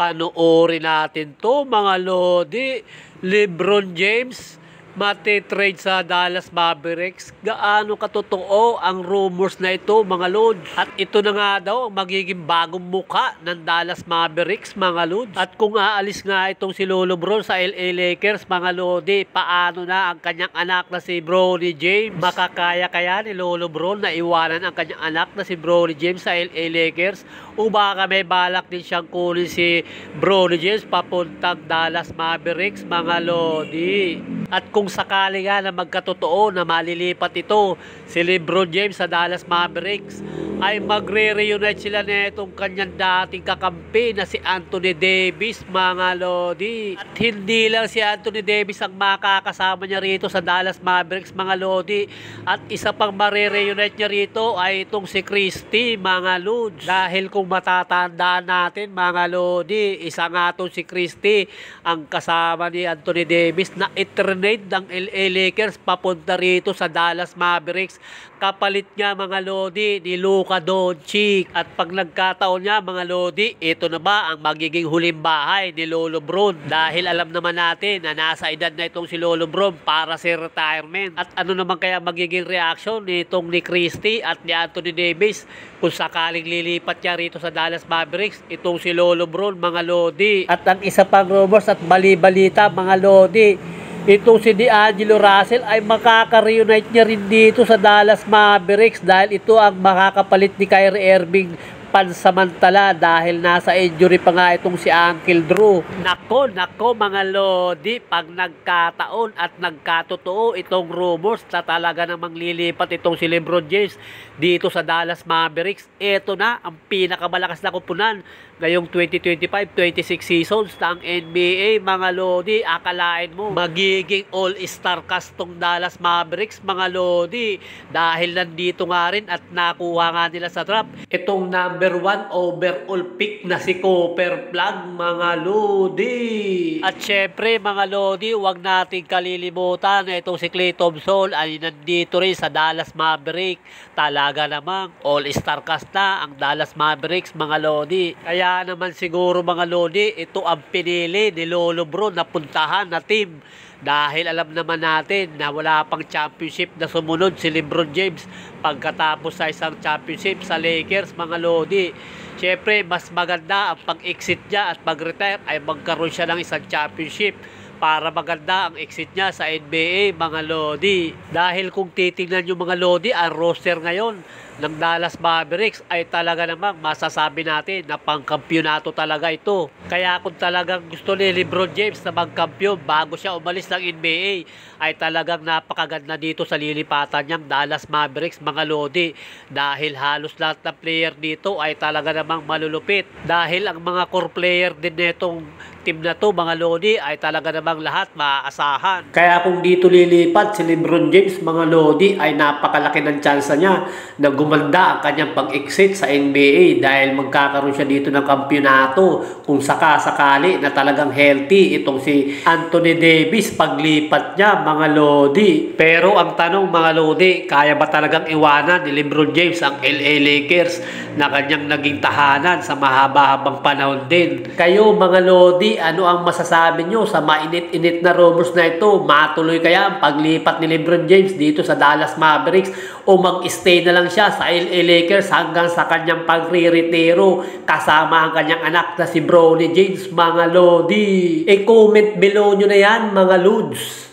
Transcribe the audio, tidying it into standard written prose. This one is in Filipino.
Panoorin natin to mga lodi. LeBron James matitrade sa Dallas Mavericks. Gaano katotoo ang rumors na ito mga lods? At ito na nga daw ang magiging bagong muka ng Dallas Mavericks mga lods. At kung aalis nga itong si Lolo Bron sa LA Lakers mga lodi, paano na ang kanyang anak na si Bronny James? Makakaya kaya ni Lolo Bron na iwanan ang kanyang anak na si Bronny James sa LA Lakers? O baka may balak din siyang kunin si Bronny James papuntang Dallas Mavericks mga lodi? At kung sakali nga na magkatotoo na malilipat ito si LeBron James sa Dallas Mavericks, ay magre-reunite sila nitong kanyang dating kakampi na si Anthony Davis mga lodi. At hindi lang si Anthony Davis ang makakasama niya rito sa Dallas Mavericks mga lodi. At isa pang mare-reunite niya rito ay itong si Christie mga lods. Dahil kung matatandaan natin mga lodi, isa nga itong si Christie ang kasama ni Anthony Davis na i-trade ng LA Lakers papunta rito sa Dallas Mavericks. Kapalit niya mga lodi ni Luka Doncic. At pag nagkataon niya mga lodi, ito na ba ang magiging huling bahay ni Lolo Bron? Dahil alam naman natin na nasa edad na itong si Lolo Bron para sa retirement. At ano naman kaya magiging reaction nitong ni Christie at ni Anthony Davis kung sakaling lilipat niya rito sa Dallas Mavericks itong si Lolo Bron mga lodi? At ang isa pang rumors at bali-balita mga lodi, itong si D'Angelo Russell ay makaka-reunite niya rin dito sa Dallas Mavericks dahil ito ang makakapalit ni Kyrie Irving pansamantala dahil nasa injury pa nga itong si Uncle Drew. Nako mga lodi, pag nagkataon at nagkatotoo itong rumors na talaga namang lilipat itong si LeBron James dito sa Dallas Mavericks, ito na ang pinakamalakas na kupunan ngayong 2025-26 seasons ng NBA mga lodi. Akalain mo magiging all-star cast tong Dallas Mavericks mga lodi dahil nandito nga rin at nakuha nga nila sa draft itong number 1 overall pick na si Cooper Flag mga lodi. At syempre mga lodi, huwag nating kalilimutan na itong si Klay Thompson ay nandito rin sa Dallas Mavericks. Talaga namang all-star cast na ang Dallas Mavericks mga lodi. Kaya naman siguro mga lodi, ito ang pinili ni Lolo Bron na puntahan na team. Dahil alam naman natin na wala pang championship na sumunod si LeBron James pagkatapos sa isang championship sa Lakers mga lodi. Siyempre mas maganda ang pag-exit niya at pag-retire ay magkaroon siya ng isang championship para maganda ang exit niya sa NBA mga lodi. Dahil kung titingnan nyo mga lodi, ang roster ngayon ng Dallas Mavericks ay talaga namang masasabi natin na pangkampyonato talaga ito. Kaya kung talagang gusto ni LeBron James na magkampyon bago siya umalis ng NBA, ay talagang napakaganda dito sa lilipatan niyang Dallas Mavericks mga lodi. Dahil halos lahat ng player dito ay talaga namang malulupit. Dahil ang mga core player din netong team na to mga lodi ay talaga namang lahat maaasahan. Kaya kung dito lilipat si LeBron James mga lodi ay napakalaki ng tsansa niya na gumanda ang kanyang pag-exit sa NBA dahil magkakaroon siya dito ng kampyonato kung sakasakali na talagang healthy itong si Anthony Davis paglipat niya mga lodi. Pero ang tanong mga lodi, kaya ba talagang iwanan ni LeBron James ang LA Lakers na kanyang naging tahanan sa mahaba-habang panahon din? Kayo mga lodi, ano ang masasabi nyo sa mainit-init na rumors na ito? Matuloy kaya ang paglipat ni LeBron James dito sa Dallas Mavericks o mag-stay na lang siya sa LA Lakers hanggang sa kanyang pagre-retiro kasama ang kanyang anak na si Bronny James mga lodi? E-comment below nyo na yan mga lods.